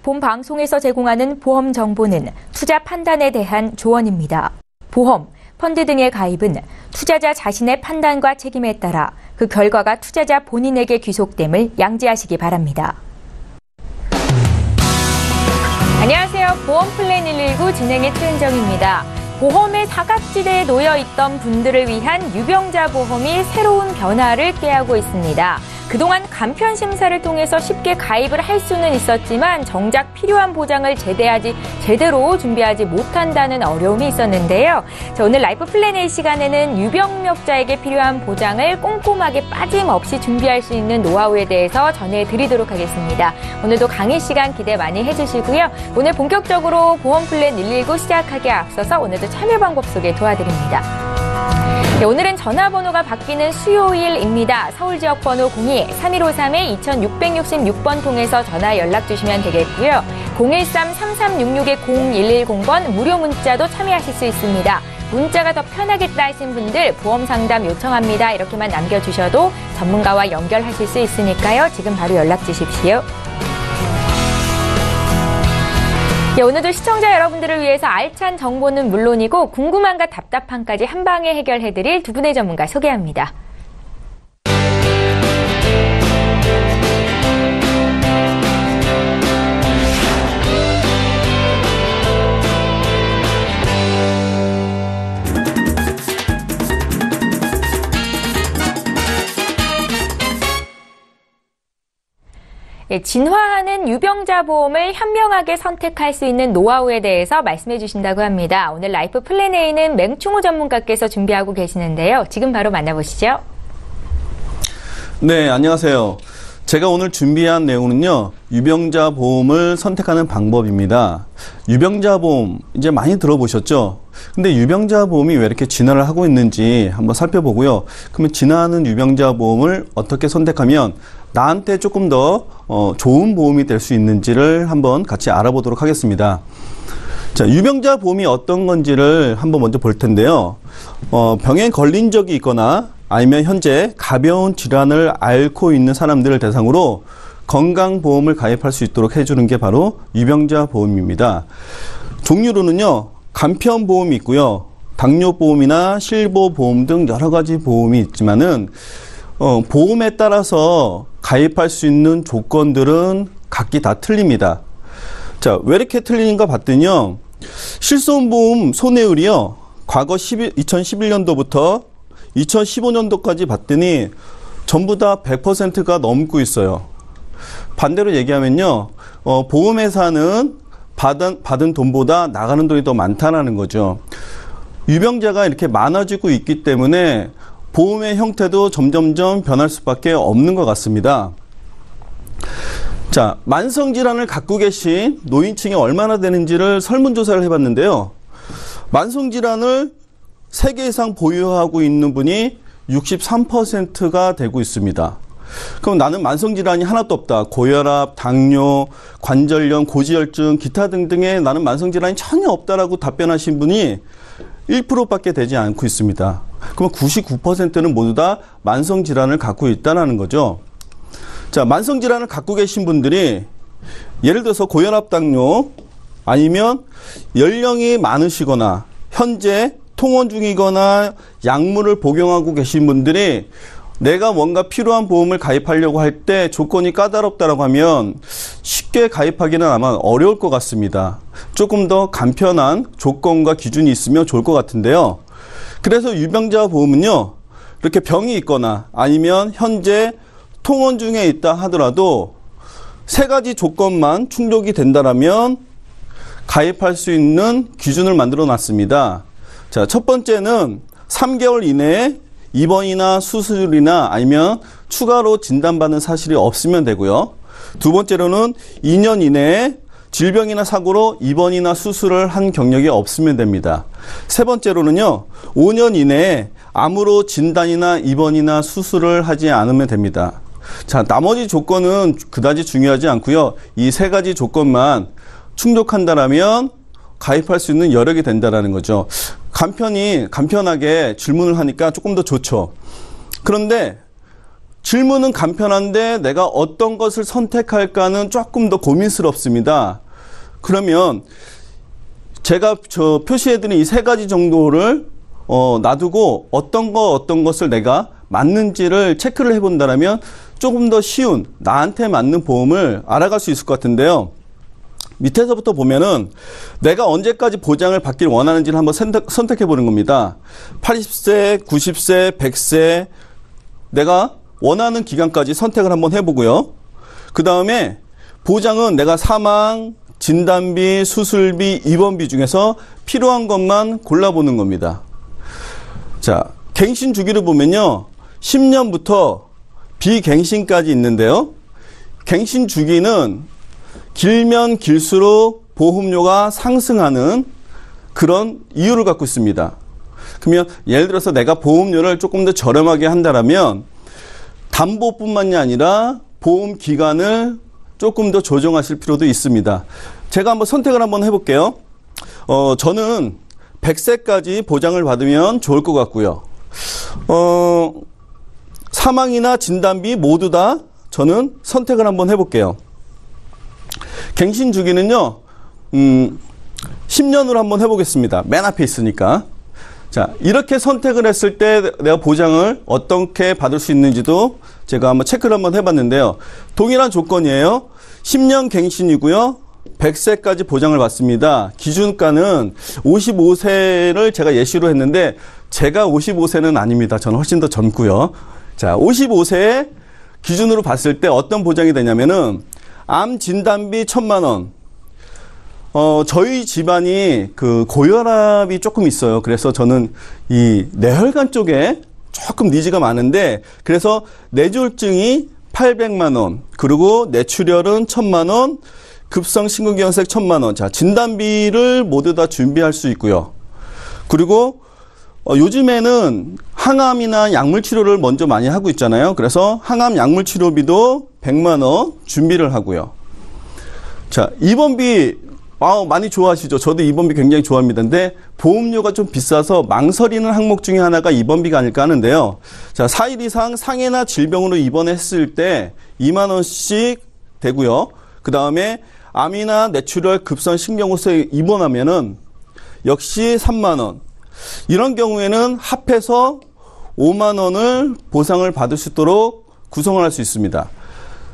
본 방송에서 제공하는 보험 정보는 투자 판단에 대한 조언입니다. 보험, 펀드 등의 가입은 투자자 자신의 판단과 책임에 따라 그 결과가 투자자 본인에게 귀속됨을 양지하시기 바랍니다. 안녕하세요. 보험 플랜 119 진행의 최은정입니다. 보험의 사각지대에 놓여있던 분들을 위한 유병자 보험이 새로운 변화를 꾀하고 있습니다. 그동안 간편 심사를 통해서 쉽게 가입을 할 수는 있었지만 정작 필요한 보장을 제대로 준비하지 못한다는 어려움이 있었는데요. 자, 오늘 라이프 플랜 A 시간에는 유병력자에게 필요한 보장을 꼼꼼하게 빠짐없이 준비할 수 있는 노하우에 대해서 전해드리도록 하겠습니다. 오늘도 강의 시간 기대 많이 해주시고요. 오늘 본격적으로 보험 플랜 119 시작하기에 앞서서 오늘도 참여 방법 소개 도와드립니다. 네, 오늘은 전화번호가 바뀌는 수요일입니다. 서울지역 번호 02-3153-2666번 통해서 전화 연락 주시면 되겠고요. 013-3366-0110번 무료 문자도 참여하실 수 있습니다. 문자가 더 편하겠다 하신 분들 보험 상담 요청합니다. 이렇게만 남겨주셔도 전문가와 연결하실 수 있으니까요. 지금 바로 연락 주십시오. 네, 오늘도 시청자 여러분들을 위해서 알찬 정보는 물론이고 궁금함과 답답함까지 한 방에 해결해드릴 두 분의 전문가 소개합니다. 네, 진화하는 유병자 보험을 현명하게 선택할 수 있는 노하우에 대해서 말씀해 주신다고 합니다. 오늘 라이프 플랜 A는 맹충호 전문가께서 준비하고 계시는데요. 지금 바로 만나보시죠. 네, 안녕하세요. 제가 오늘 준비한 내용은요, 유병자 보험을 선택하는 방법입니다. 유병자 보험, 이제 많이 들어보셨죠? 근데 유병자 보험이 왜 이렇게 진화를 하고 있는지 한번 살펴보고요. 그러면 진화하는 유병자 보험을 어떻게 선택하면 나한테 조금 더 좋은 보험이 될 수 있는지를 한번 같이 알아보도록 하겠습니다. 자, 유병자 보험이 어떤 건지를 한번 먼저 볼 텐데요. 병에 걸린 적이 있거나 아니면 현재 가벼운 질환을 앓고 있는 사람들을 대상으로 건강보험을 가입할 수 있도록 해주는 게 바로 유병자 보험입니다. 종류로는요, 간편보험이 있고요, 당뇨보험이나 실보보험 등 여러 가지 보험이 있지만은 보험에 따라서 가입할 수 있는 조건들은 각기 다 틀립니다. 자, 왜 이렇게 틀리는가 봤더니요, 실손보험 손해율이요, 과거 2011년도부터 2015년도까지 봤더니 전부 다 100%가 넘고 있어요. 반대로 얘기하면요, 보험회사는 받은 돈보다 나가는 돈이 더 많다는 거죠. 유병자가 이렇게 많아지고 있기 때문에 보험의 형태도 점점점 변할 수밖에 없는 것 같습니다. 자, 만성질환을 갖고 계신 노인층이 얼마나 되는지를 설문조사를 해봤는데요. 만성질환을 3개 이상 보유하고 있는 분이 63%가 되고 있습니다. 그럼 나는 만성질환이 하나도 없다. 고혈압, 당뇨, 관절염, 고지혈증, 기타 등등의 나는 만성질환이 전혀 없다라고 답변하신 분이 1%밖에 되지 않고 있습니다. 그럼 99%는 모두 다 만성질환을 갖고 있다는 거죠. 자, 만성질환을 갖고 계신 분들이 예를 들어서 고혈압, 당뇨, 아니면 연령이 많으시거나 현재 통원 중이거나 약물을 복용하고 계신 분들이 내가 뭔가 필요한 보험을 가입하려고 할 때 조건이 까다롭다고 하면 쉽게 가입하기는 아마 어려울 것 같습니다. 조금 더 간편한 조건과 기준이 있으면 좋을 것 같은데요. 그래서 유병자 보험은요, 이렇게 병이 있거나 아니면 현재 통원 중에 있다 하더라도 3가지 조건만 충족이 된다면 가입할 수 있는 기준을 만들어 놨습니다. 자, 첫 번째는 3개월 이내에 입원이나 수술이나 아니면 추가로 진단받는 사실이 없으면 되고요. 두 번째로는 2년 이내에 질병이나 사고로 입원이나 수술을 한 경력이 없으면 됩니다. 세 번째로는요, 5년 이내에 암으로 진단이나 입원이나 수술을 하지 않으면 됩니다. 자, 나머지 조건은 그다지 중요하지 않고요. 이 3가지 조건만 충족한다라면 가입할 수 있는 여력이 된다라는 거죠. 간편하게 질문을 하니까 조금 더 좋죠. 그런데 질문은 간편한데 내가 어떤 것을 선택할까는 조금 더 고민스럽습니다. 그러면 제가 표시해드린 이 세 가지 정도를 놔두고 어떤 것을 내가 맞는지를 체크를 해본다면 조금 더 쉬운 나한테 맞는 보험을 알아갈 수 있을 것 같은데요. 밑에서부터 보면은 내가 언제까지 보장을 받기를 원하는지를 한번 선택해 보는 겁니다. 80세, 90세, 100세 내가 원하는 기간까지 선택을 한번 해보고요. 그 다음에 보장은 내가 사망, 진단비, 수술비, 입원비 중에서 필요한 것만 골라보는 겁니다. 자, 갱신 주기를 보면요. 10년부터 비갱신까지 있는데요. 갱신 주기는 길면 길수록 보험료가 상승하는 그런 이유를 갖고 있습니다. 그러면 예를 들어서 내가 보험료를 조금 더 저렴하게 한다면 담보뿐만이 아니라 보험 기간을 조금 더 조정하실 필요도 있습니다. 제가 한번 선택을 한번 해볼게요. 저는 100세까지 보장을 받으면 좋을 것 같고요. 사망이나 진단비 모두 다 저는 선택을 한번 해볼게요. 갱신 주기는요, 10년으로 한번 해보겠습니다. 맨 앞에 있으니까. 자, 이렇게 선택을 했을 때 내가 보장을 어떻게 받을 수 있는지도 제가 한번 체크를 한번 해봤는데요. 동일한 조건이에요. 10년 갱신이고요. 100세까지 보장을 받습니다. 기준가는 55세를 제가 예시로 했는데 제가 55세는 아닙니다. 저는 훨씬 더 젊고요. 자, 55세 기준으로 봤을 때 어떤 보장이 되냐면은 암 진단비 1,000만 원. 저희 집안이 그 고혈압이 조금 있어요. 그래서 저는 이 뇌혈관 쪽에 조금 니즈가 많은데 그래서 뇌졸중이 800만 원, 그리고 뇌출혈은 1,000만 원, 급성 심근경색 1,000만 원. 자, 진단비를 모두 다 준비할 수 있고요. 그리고 요즘에는 항암이나 약물 치료를 먼저 많이 하고 있잖아요. 그래서 항암 약물 치료비도 100만 원 준비를 하고요. 자, 입원비 많이 좋아하시죠? 저도 입원비 굉장히 좋아합니다. 근데 보험료가 좀 비싸서 망설이는 항목 중에 하나가 입원비가 아닐까 하는데요. 자, 4일 이상 상해나 질병으로 입원했을 때 2만 원씩 되고요. 그 다음에 암이나 뇌출혈 급성 심경호소에 입원하면은 역시 3만 원. 이런 경우에는 합해서 5만 원을 보상을 받을 수 있도록 구성을 할 수 있습니다.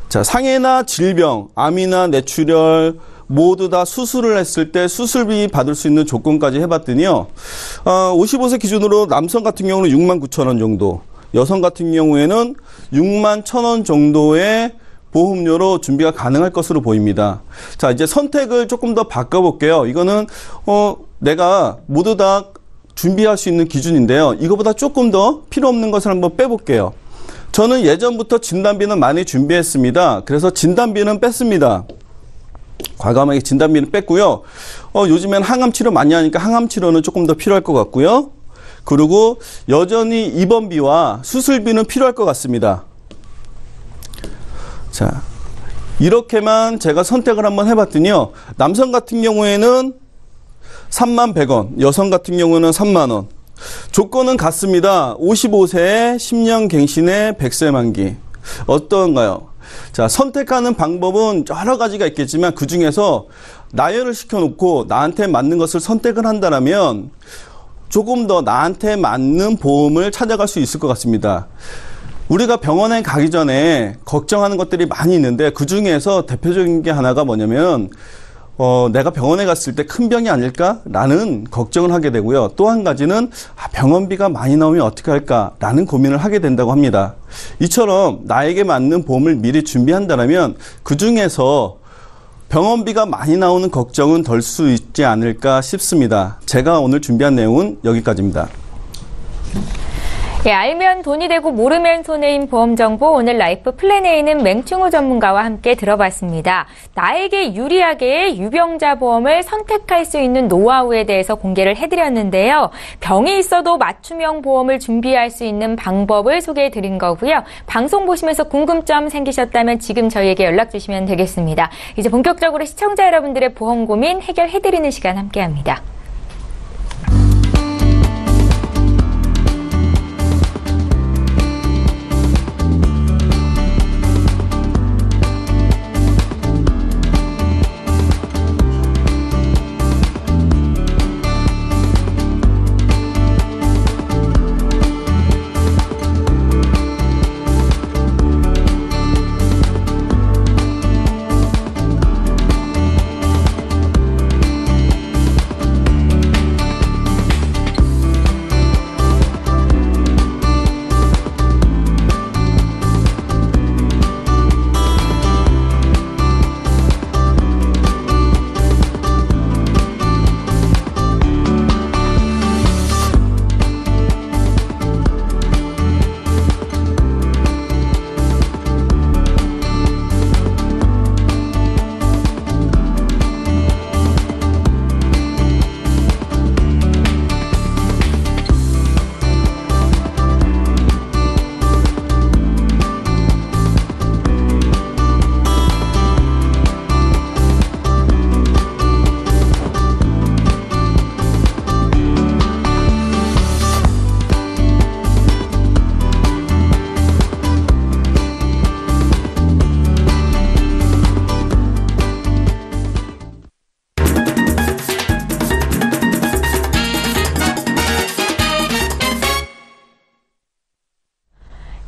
자, 상해나 질병, 암이나 뇌출혈 모두 다 수술을 했을 때 수술비 받을 수 있는 조건까지 해봤더니요. 55세 기준으로 남성 같은 경우는 6만 9천 원 정도, 여성 같은 경우에는 6만 1천 원 정도의 보험료로 준비가 가능할 것으로 보입니다. 자, 이제 선택을 조금 더 바꿔볼게요. 이거는 내가 모두 다 준비할 수 있는 기준인데요. 이거보다 조금 더 필요 없는 것을 한번 빼볼게요. 저는 예전부터 진단비는 많이 준비했습니다. 그래서 진단비는 뺐습니다. 과감하게 진단비는 뺐고요. 요즘엔 항암치료 많이 하니까 항암치료는 조금 더 필요할 것 같고요. 그리고 여전히 입원비와 수술비는 필요할 것 같습니다. 자, 이렇게만 제가 선택을 한번 해봤더니요. 남성 같은 경우에는 3만 100원, 여성 같은 경우는 3만 원. 조건은 같습니다. 55세에 10년 갱신에 100세 만기. 어떤가요? 자, 선택하는 방법은 여러 가지가 있겠지만 그 중에서 나열을 시켜놓고 나한테 맞는 것을 선택을 한다면 조금 더 나한테 맞는 보험을 찾아갈 수 있을 것 같습니다. 우리가 병원에 가기 전에 걱정하는 것들이 많이 있는데 그 중에서 대표적인 게 하나가 뭐냐면 내가 병원에 갔을 때 큰 병이 아닐까라는 걱정을 하게 되고요. 또 한 가지는 병원비가 많이 나오면 어떻게 할까라는 고민을 하게 된다고 합니다. 이처럼 나에게 맞는 보험을 미리 준비한다면 그 중에서 병원비가 많이 나오는 걱정은 덜 수 있지 않을까 싶습니다. 제가 오늘 준비한 내용은 여기까지입니다. 예, 알면 돈이 되고 모르면 손해인 보험 정보 오늘 라이프 플랜에 있는 맹충호 전문가와 함께 들어봤습니다. 나에게 유리하게 유병자 보험을 선택할 수 있는 노하우에 대해서 공개를 해드렸는데요. 병이 있어도 맞춤형 보험을 준비할 수 있는 방법을 소개해드린 거고요. 방송 보시면서 궁금점 생기셨다면 지금 저희에게 연락 주시면 되겠습니다. 이제 본격적으로 시청자 여러분들의 보험 고민 해결해드리는 시간 함께합니다.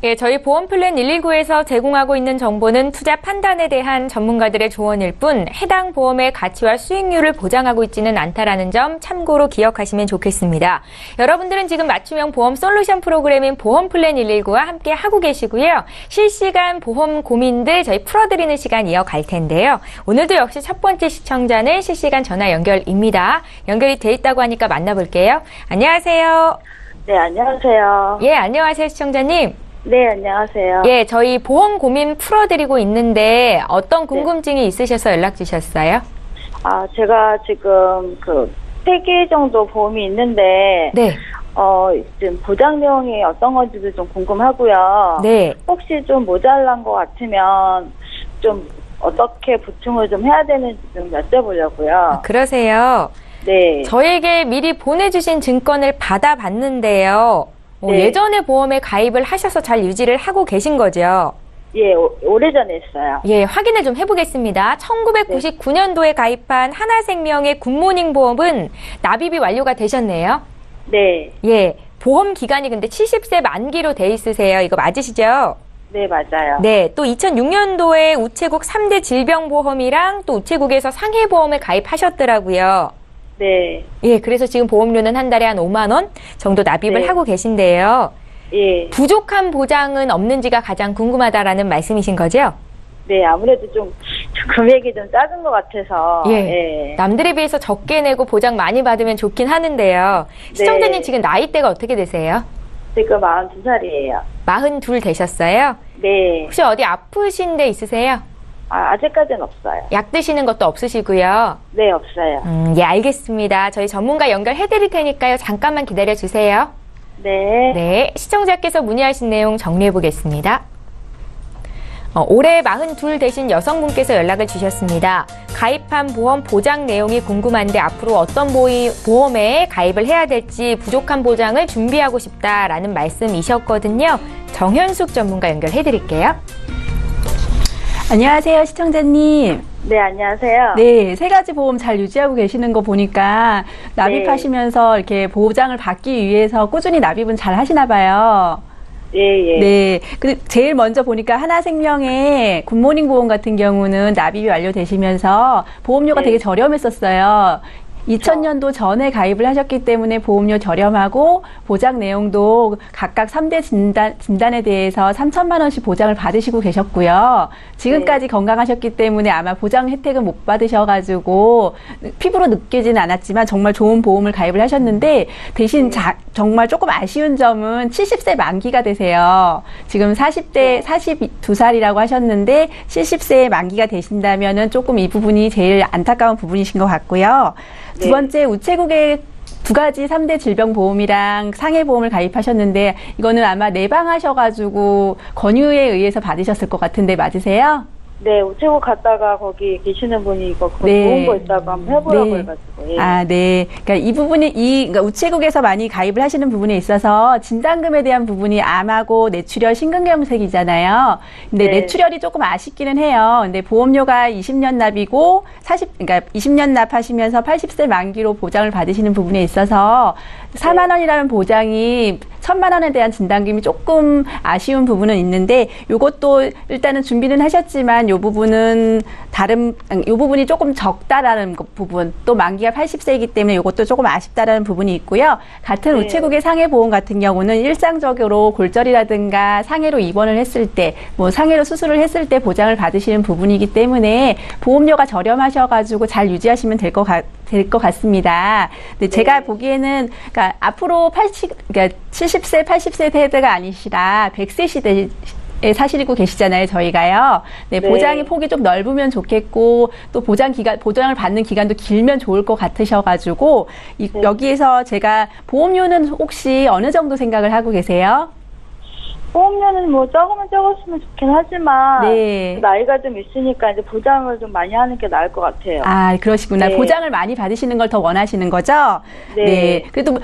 예, 저희 보험플랜 119에서 제공하고 있는 정보는 투자 판단에 대한 전문가들의 조언일 뿐 해당 보험의 가치와 수익률을 보장하고 있지는 않다라는 점 참고로 기억하시면 좋겠습니다. 여러분들은 지금 맞춤형 보험 솔루션 프로그램인 보험플랜 119와 함께 하고 계시고요. 실시간 보험 고민들 저희 풀어드리는 시간 이어갈 텐데요. 오늘도 역시 첫 번째 시청자는 실시간 전화 연결입니다. 연결이 돼 있다고 하니까 만나볼게요. 안녕하세요. 네, 안녕하세요. 예, 안녕하세요, 시청자님. 네, 안녕하세요. 예, 저희 보험 고민 풀어드리고 있는데 어떤 궁금증이 있으셔서 연락 주셨어요? 제가 지금 3개 정도 보험이 있는데, 네. 지금 보장 내용이 어떤 건지도 좀 궁금하고요. 네. 혹시 좀 모자란 것 같으면 좀 어떻게 보충을 좀 해야 되는지 좀 여쭤보려고요. 그러세요. 네. 저에게 미리 보내주신 증권을 받아봤는데요. 네. 예전에 보험에 가입을 하셔서 잘 유지를 하고 계신 거죠? 예, 오래전에 했어요. 예, 확인을 좀 해보겠습니다. 1999년도에 가입한 하나생명의 굿모닝 보험은 납입이 완료가 되셨네요. 네. 예, 보험 기간이 근데 70세 만기로 돼 있으세요. 이거 맞으시죠? 네, 맞아요. 네, 또 2006년도에 우체국 3대 질병보험이랑 또 우체국에서 상해보험에 가입하셨더라고요. 네. 예, 그래서 지금 보험료는 한 달에 한 5만 원 정도 납입을 네. 하고 계신데요. 예. 부족한 보장은 없는지가 가장 궁금하다라는 말씀이신 거죠? 네, 아무래도 좀 금액이 좀 작은 것 같아서. 예. 예. 남들에 비해서 적게 내고 보장 많이 받으면 좋긴 하는데요. 시청자님 네. 지금 나이대가 어떻게 되세요? 지금 42살이에요. 42 되셨어요? 네. 혹시 어디 아프신 데 있으세요? 아직까지는 없어요. 약 드시는 것도 없으시고요. 네, 없어요. 예, 알겠습니다. 저희 전문가 연결해 드릴 테니까요. 잠깐만 기다려 주세요. 네. 네, 시청자께서 문의하신 내용 정리해 보겠습니다. 올해 42 되신 여성분께서 연락을 주셨습니다. 가입한 보험 보장 내용이 궁금한데 앞으로 어떤 보험에 가입을 해야 될지 부족한 보장을 준비하고 싶다라는 말씀이셨거든요. 정현숙 전문가 연결해 드릴게요. 안녕하세요, 시청자님. 네, 안녕하세요. 네, 3가지 보험 잘 유지하고 계시는 거 보니까 납입하시면서 이렇게 보장을 받기 위해서 꾸준히 납입은 잘 하시나 봐요. 예, 예. 네. 근데 제일 먼저 보니까 하나생명의 굿모닝 보험 같은 경우는 납입이 완료되시면서 보험료가 네. 되게 저렴했었어요. 2000년도 전에 가입을 하셨기 때문에 보험료 저렴하고 보장 내용도 각각 3대 진단에 대해서 3천만 원씩 보장을 받으시고 계셨고요. 지금까지 건강하셨기 때문에 아마 보장 혜택은 못 받으셔가지고 피부로 느끼지는 않았지만 정말 좋은 보험을 가입을 하셨는데 대신 정말 조금 아쉬운 점은 70세 만기가 되세요. 지금 40대 42살이라고 하셨는데 70세에 만기가 되신다면은 조금 이 부분이 제일 안타까운 부분이신 것 같고요. 두 번째, 우체국에 2가지 3대 질병보험이랑 상해보험을 가입하셨는데 이거는 아마 내방하셔가지고 권유에 의해서 받으셨을 것 같은데 맞으세요? 네, 우체국 갔다가 거기 계시는 분이 이거 네. 좋은 거 있다고 한번 해보라고 네. 해가지고. 예. 네. 그러니까 이 부분이, 그러니까 우체국에서 많이 가입을 하시는 부분에 있어서 진단금에 대한 부분이 암하고 뇌출혈, 심근경색이잖아요. 근데 네. 뇌출혈이 조금 아쉽기는 해요. 근데 보험료가 20년 납이고 그러니까 20년 납하시면서 80세 만기로 보장을 받으시는 부분에 있어서 4만 원이라는 보장이 1,000만 원에 대한 진단금이 조금 아쉬운 부분은 있는데 요것도 일단은 준비는 하셨지만 요 부분은 요 부분이 조금 적다라는 부분 또 만기가 80세이기 때문에 요것도 조금 아쉽다라는 부분이 있고요. 같은 네. 우체국의 상해보험 같은 경우는 일상적으로 골절이라든가 상해로 입원을 했을 때 뭐 상해로 수술을 했을 때 보장을 받으시는 부분이기 때문에 보험료가 저렴하셔가지고 잘 유지하시면 될 것 같습니다. 근데 제가 보기에는 그러니까 앞으로 그러니까 70세, 80세 세대가 아니시라 100세 시대에 사시고 계시잖아요, 저희가요. 네, 네. 보장의 폭이 좀 넓으면 좋겠고, 또 보장을 받는 기간도 길면 좋을 것 같으셔가지고, 여기에서 제가 보험료는 혹시 어느 정도 생각을 하고 계세요? 보험료는 뭐 적으면 적었으면 좋긴 하지만 네. 나이가 좀 있으니까 이제 보장을 좀 많이 하는 게 나을 것 같아요. 그러시구나. 네. 보장을 많이 받으시는 걸 더 원하시는 거죠? 네. 그래도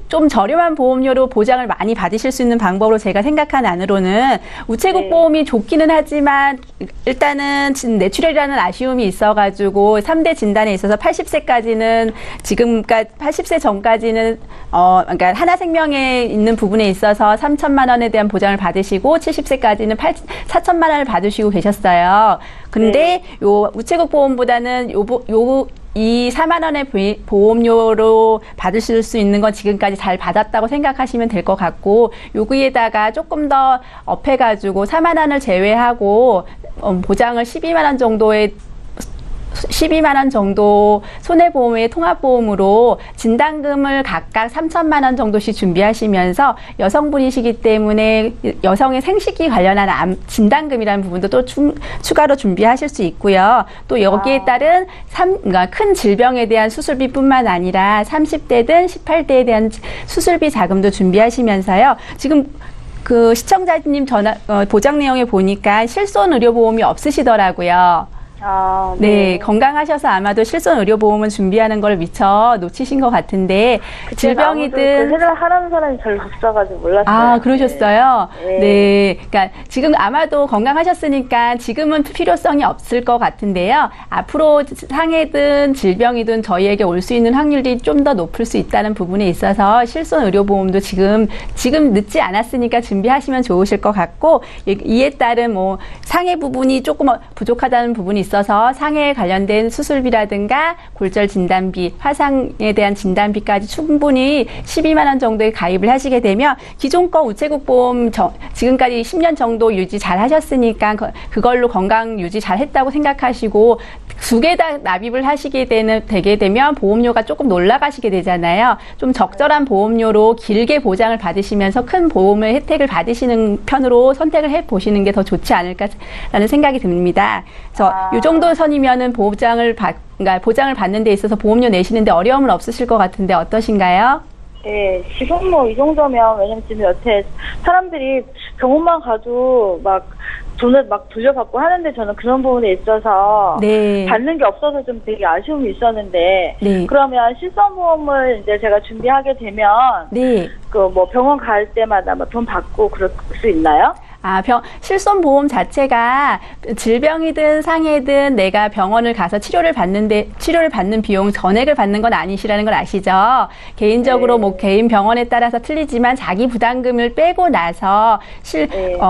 좀 저렴한 보험료로 보장을 많이 받으실 수 있는 방법으로 제가 생각한 안으로는 우체국 네. 보험이 좋기는 하지만 일단은 뇌출혈이라는 아쉬움이 있어가지고 3대 진단에 있어서 80세까지는 지금까지 80세 전까지는 그러니까 하나생명에 있는 부분에 있어서 3천만 원에 대한 보장을 받으시고 70세까지는 4천만 원을 받으시고 계셨어요. 근데 요 우체국 보험보다는 이 4만 원의 보험료로 받으실 수 있는 건 지금까지 잘 받았다고 생각하시면 될 것 같고, 여기에다가 조금 더 업해가지고 4만 원을 제외하고 보장을 12만 원 정도 손해보험의 통합보험으로 진단금을 각각 3천만 원 정도씩 준비하시면서 여성분이시기 때문에 여성의 생식기 관련한 진단금이라는 부분도 또 추가로 준비하실 수 있고요. 또 여기에 따른 그러니까 큰 질병에 대한 수술비뿐만 아니라 30대든 18대에 대한 수술비 자금도 준비하시면서요. 지금 그 시청자님 보장 내용에 보니까 실손의료보험이 없으시더라고요. 네, 건강하셔서 아마도 실손의료보험은 준비하는 걸 미처 놓치신 것 같은데, 질병이든. 그 해를 하라는 사람이 잘 없어가지고 몰랐어요. 아, 그러셨어요? 네. 네. 그러니까 지금 아마도 건강하셨으니까 지금은 필요성이 없을 것 같은데요. 앞으로 상해든 질병이든 저희에게 올 수 있는 확률이 좀 더 높을 수 있다는 부분에 있어서 실손의료보험도 지금 늦지 않았으니까 준비하시면 좋으실 것 같고, 이에 따른 상해 부분이 조금 부족하다는 부분이 있어서 상해에 관련된 수술비라든가 골절 진단비, 화상에 대한 진단비까지 충분히 12만 원 정도에 가입을 하시게 되면 기존 거 우체국 보험 지금까지 10년 정도 유지 잘 하셨으니까 그걸로 건강 유지 잘 했다고 생각하시고 두 개 다 납입을 되게 되면 보험료가 조금 올라가시게 되잖아요. 좀 적절한 보험료로 길게 보장을 받으시면서 큰 보험의 혜택을 받으시는 편으로 선택을 해보시는 게 더 좋지 않을까라는 생각이 듭니다. 그래서 이 정도 선이면은 그러니까 보장을 받는 데 있어서 보험료 내시는데 어려움은 없으실 것 같은데 어떠신가요? 네, 지금 이 정도면, 왜냐면 지금 여태 사람들이 병원만 가도 돈을 돌려받고 하는데 저는 그런 부분에 있어서 네. 받는 게 없어서 좀 되게 아쉬움이 있었는데, 네. 그러면 실손보험을 이제 제가 준비하게 되면, 네. 병원 갈 때마다 돈 받고 그럴 수 있나요? 실손보험 자체가 질병이든 상해든 내가 병원을 가서 치료를 받는 비용 전액을 받는 건 아니시라는 걸 아시죠? 개인적으로 개인 병원에 따라서 틀리지만 자기 부담금을 빼고 나서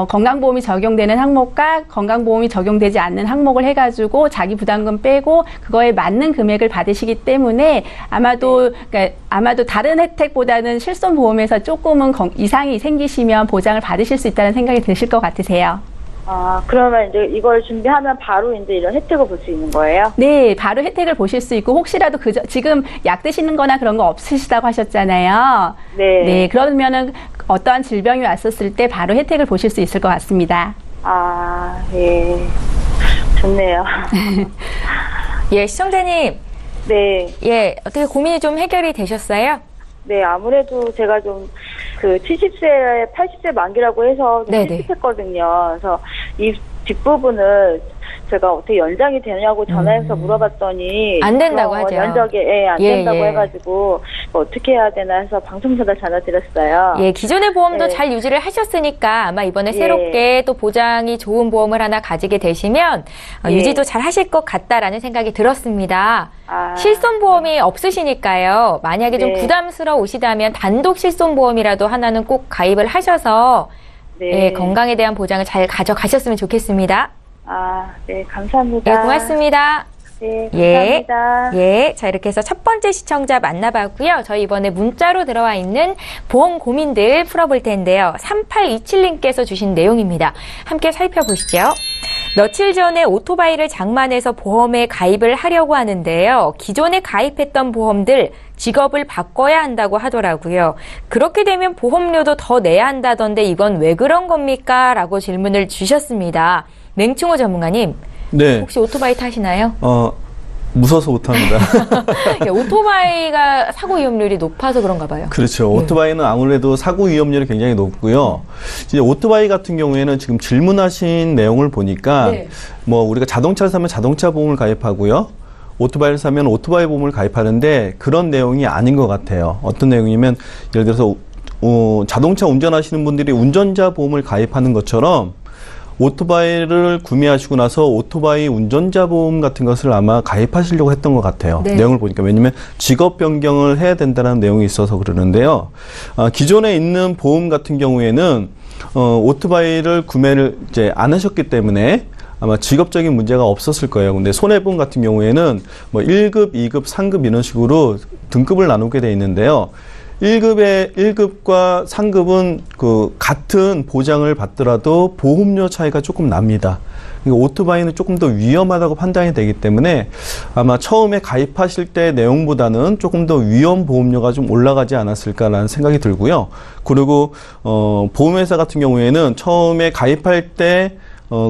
건강보험이 적용되는 항목과 건강보험이 적용되지 않는 항목을 해가지고 자기 부담금 빼고 그거에 맞는 금액을 받으시기 때문에 아마도 다른 혜택보다는 실손보험에서 조금은 이상이 생기시면 보장을 받으실 수 있다는 생각이 드실 것 같으세요. 그러면 이제 이걸 준비하면 바로 이제 이런 혜택을 볼 수 있는 거예요? 네, 바로 혜택을 보실 수 있고, 혹시라도 지금 약 드시는 거나 그런 거 없으시다고 하셨잖아요. 네. 네, 그러면은 어떠한 질병이 왔었을 때 바로 혜택을 보실 수 있을 것 같습니다. 예. 좋네요. 예, 시청자님. 네. 예, 어떻게 고민이 좀 해결이 되셨어요? 네, 아무래도 제가 좀 70세, 80세 만기라고 해서 좀 찝찝했거든요. 그래서 이 뒷부분을 제가 어떻게 연장이 되냐고 전화해서 물어봤더니 안 된다고 하죠. 면적에 안 된다고 해가지고 어떻게 해야 되나 해서 방송사다 전화드렸어요. 예, 기존의 보험도 잘 유지를 하셨으니까 아마 이번에 새롭게 또 보장이 좋은 보험을 하나 가지게 되시면 유지도 잘 하실 것 같다라는 생각이 들었습니다. 실손보험이 없으시니까요. 만약에 좀 부담스러우시다면 단독 실손보험이라도 하나는 꼭 가입을 하셔서 예, 건강에 대한 보장을 잘 가져가셨으면 좋겠습니다. 네, 감사합니다. 예, 고맙습니다. 네, 감사합니다. 예, 자, 이렇게 해서 첫 번째 시청자 만나봤고요. 저희 이번에 문자로 들어와 있는 보험 고민들 풀어볼 텐데요. 3827님께서 주신 내용입니다. 함께 살펴보시죠. 며칠 전에 오토바이를 장만해서 보험에 가입을 하려고 하는데요. 기존에 가입했던 보험들 직업을 바꿔야 한다고 하더라고요. 그렇게 되면 보험료도 더 내야 한다던데 이건 왜 그런 겁니까? 라고 질문을 주셨습니다. 맹충호 전문가님, 네. 혹시 오토바이 타시나요? 무서워서 못합니다. 예, 오토바이가 사고 위험률이 높아서 그런가 봐요. 그렇죠. 오토바이는 아무래도 사고 위험률이 굉장히 높고요. 이제 오토바이 같은 경우에는 지금 질문하신 내용을 보니까 우리가 자동차를 사면 자동차 보험을 가입하고요. 오토바이를 사면 오토바이 보험을 가입하는데 그런 내용이 아닌 것 같아요. 어떤 내용이면 예를 들어서 자동차 운전하시는 분들이 운전자 보험을 가입하는 것처럼 오토바이를 구매하시고 나서 오토바이 운전자 보험 같은 것을 아마 가입하시려고 했던 것 같아요. 네. 내용을 보니까. 왜냐면 직업 변경을 해야 된다는 내용이 있어서 그러는데요. 기존에 있는 보험 같은 경우에는 오토바이를 구매를 이제 안 하셨기 때문에 아마 직업적인 문제가 없었을 거예요. 근데 손해보험 같은 경우에는 뭐 1급, 2급, 3급 이런 식으로 등급을 나누게 돼 있는데요. 1급과 상급은 그 같은 보장을 받더라도 보험료 차이가 조금 납니다. 그러니까 오토바이는 조금 더 위험하다고 판단이 되기 때문에 아마 처음에 가입하실 때 내용보다는 조금 더 위험 보험료가 좀 올라가지 않았을까라는 생각이 들고요. 그리고 보험회사 같은 경우에는 처음에 가입할 때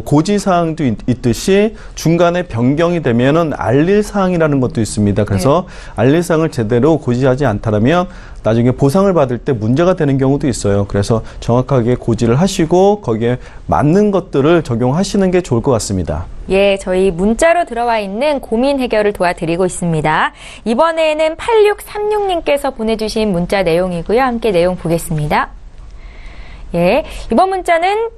고지사항도 있듯이 중간에 변경이 되면은 알릴 사항이라는 것도 있습니다. 그래서 알릴 사항을 제대로 고지하지 않다면 나중에 보상을 받을 때 문제가 되는 경우도 있어요. 그래서 정확하게 고지를 하시고 거기에 맞는 것들을 적용하시는 게 좋을 것 같습니다. 예, 저희 문자로 들어와 있는 고민 해결을 도와드리고 있습니다. 이번에는 8636님께서 보내주신 문자 내용이고요. 함께 내용 보겠습니다. 예, 이번 문자는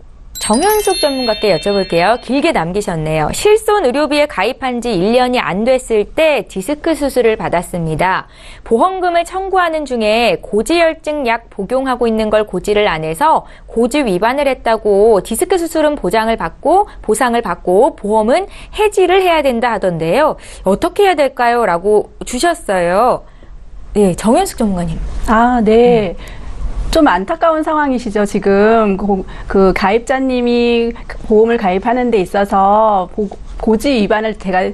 정현숙 전문가께 여쭤볼게요. 길게 남기셨네요. 실손 의료비에 가입한 지 1년이 안 됐을 때 디스크 수술을 받았습니다. 보험금을 청구하는 중에 고지혈증 약 복용하고 있는 걸 고지를 안 해서 고지 위반을 했다고 디스크 수술은 보상을 받고 보험은 해지를 해야 된다 하던데요. 어떻게 해야 될까요? 라고 주셨어요. 네, 정현숙 전문가님. 아, 네. 좀 안타까운 상황이시죠, 지금. 그 가입자님이 보험을 가입하는 데 있어서 고지 위반을 제가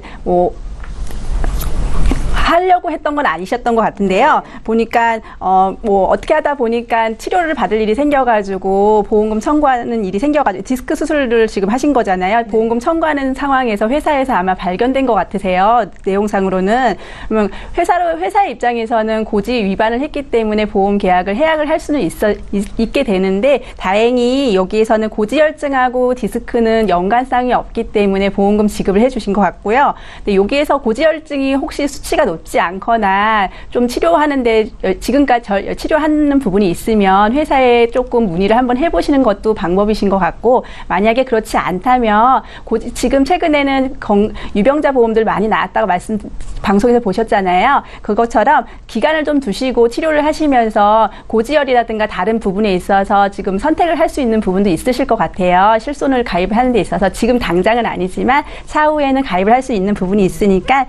하려고 했던 건 아니셨던 것 같은데요. 보니까 어떻게 하다 보니까 치료를 받을 일이 생겨가지고 보험금 청구하는 일이 생겨가지고 디스크 수술을 지금 하신 거잖아요. 보험금 청구하는 상황에서 회사에서 아마 발견된 것 같으세요. 내용상으로는. 그러면 회사의 입장에서는 고지 위반을 했기 때문에 보험 계약을 해약을 할 수는 있게 되는데 다행히 여기에서는 고지혈증하고 디스크는 연관성이 없기 때문에 보험금 지급을 해주신 것 같고요. 근데 여기에서 고지혈증이 혹시 수치가 높지 않거나 좀 치료하는데 지금까지 치료하는 부분이 있으면 회사에 조금 문의를 한번 해보시는 것도 방법이신 것 같고, 만약에 그렇지 않다면 지금 최근에는 유병자 보험들 많이 나왔다고 방송에서 보셨잖아요. 그것처럼 기간을 좀 두시고 치료를 하시면서 고지혈이라든가 다른 부분에 있어서 지금 선택을 할 수 있는 부분도 있으실 것 같아요. 실손을 가입하는 데 있어서 지금 당장은 아니지만 차후에는 가입을 할 수 있는 부분이 있으니까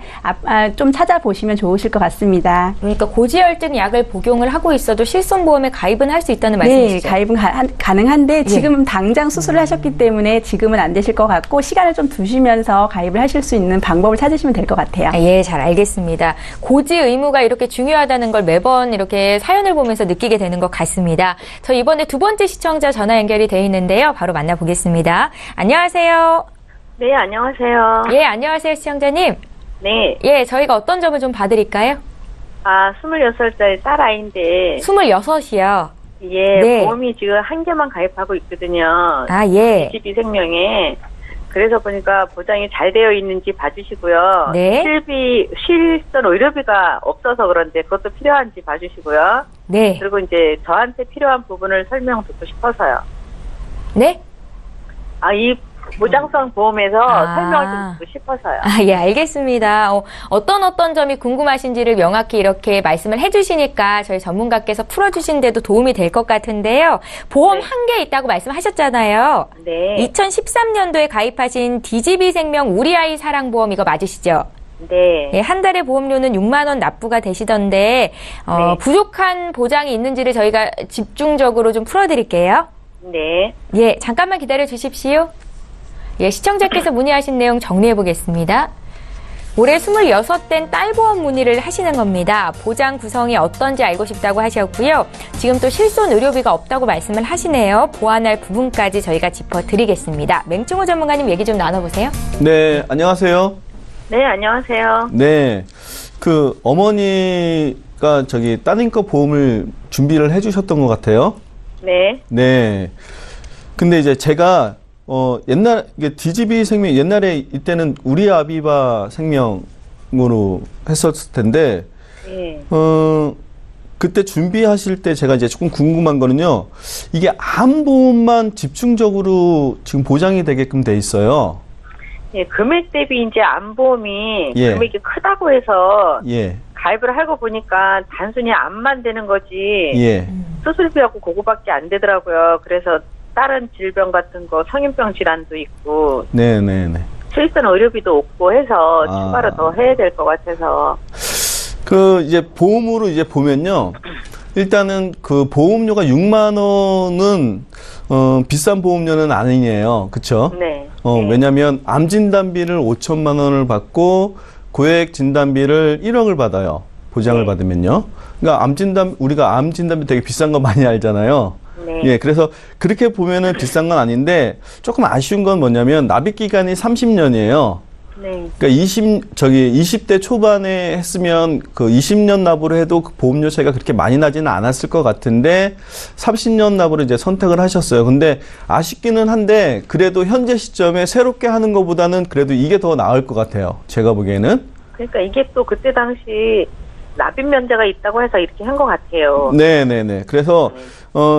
좀 찾아보시면 좋으실 것 같습니다. 그러니까 고지혈증 약을 복용을 하고 있어도 실손보험에 가입은 할 수 있다는 말씀이시죠? 네, 가입은 가능한데 지금은 당장 수술을 하셨기 때문에 지금은 안 되실 것 같고 시간을 좀 두시면서 가입을 하실 수 있는 방법을 찾으시면 될 것 같아요. 예, 잘 알겠습니다. 고지 의무가 이렇게 중요하다는 걸 매번 이렇게 사연을 보면서 느끼게 되는 것 같습니다. 저 이번에 두 번째 시청자 전화 연결이 돼 있는데요. 바로 만나보겠습니다. 안녕하세요. 네, 안녕하세요. 예, 안녕하세요, 시청자님. 네. 예, 저희가 어떤 점을 좀 봐드릴까요? 26살 딸아이인데. 26이요. 예, 네. 보험이 지금 한 개만 가입하고 있거든요. 아, 예. 22생명에. 그래서 보니까 보장이 잘 되어 있는지 봐주시고요. 네. 실손 의료비가 없어서 그런데 그것도 필요한지 봐주시고요. 네. 그리고 이제 저한테 필요한 부분을 설명 듣고 싶어서요. 네? 이 보장성 보험에서 설명을 좀 듣고 싶어서요. 아, 예, 알겠습니다. 어떤 점이 궁금하신지를 명확히 이렇게 말씀을 해주시니까 저희 전문가께서 풀어주신 데도 도움이 될 것 같은데요. 보험 네. 한 개 있다고 말씀하셨잖아요. 네. 2013년도에 가입하신 DGB생명 우리 아이 사랑보험 이거 맞으시죠? 네. 예, 한 달에 보험료는 6만 원 납부가 되시던데 네. 부족한 보장이 있는지를 저희가 집중적으로 좀 풀어드릴게요. 네. 예, 잠깐만 기다려 주십시오. 예, 시청자께서 문의하신 내용 정리해 보겠습니다. 올해 26된 딸보험 문의를 하시는 겁니다. 보장 구성이 어떤지 알고 싶다고 하셨고요. 지금 또 실손 의료비가 없다고 말씀을 하시네요. 보완할 부분까지 저희가 짚어드리겠습니다. 맹충호 전문가님 얘기 좀 나눠보세요. 네, 안녕하세요. 네, 안녕하세요. 네, 그 어머니가 따님 거 보험을 준비를 해주셨던 것 같아요. 네. 네. 근데 이제 제가 DGB 생명 옛날에 이때는 우리 아비바 생명 보장으로 했었을 텐데, 예. 그때 준비하실 때 제가 이제 조금 궁금한 거는요, 이게 암보험만 집중적으로 지금 보장이 되게끔 돼 있어요. 예, 금액 대비 이제 암보험이 예. 금액이 크다고 해서 예, 가입을 하고 보니까 단순히 암만 되는 거지 예, 수술비하고 그거밖에 안 되더라고요. 그래서 다른 질병 같은 거 성인병 질환도 있고 네네네. 수입된 의료비도 없고 해서 추가로 더 해야 될 것 같아서. 이제 보험으로 이제 보면요. 일단은 그 보험료가 6만 원은, 비싼 보험료는 아니에요. 그쵸? 네. 왜냐면 암 진단비를 5천만 원을 받고 고액 진단비를 1억을 받아요. 보장을 네. 받으면요. 그러니까 우리가 암 진단비 되게 비싼 거 많이 알잖아요. 네. 예, 그래서 그렇게 보면은 비싼 건 아닌데 조금 아쉬운 건 뭐냐면 납입 기간이 30년이에요. 네. 그러니까 20대 초반에 했으면 그 20년 납으로 해도 그 보험료 차이가 그렇게 많이 나지는 않았을 것 같은데 30년 납으로 이제 선택을 하셨어요. 근데 아쉽기는 한데 그래도 현재 시점에 새롭게 하는 것보다는 그래도 이게 더 나을 것 같아요. 제가 보기에는. 그러니까 이게 또 그때 당시 납입 면제가 있다고 해서 이렇게 한 것 같아요. 네네네. 그래서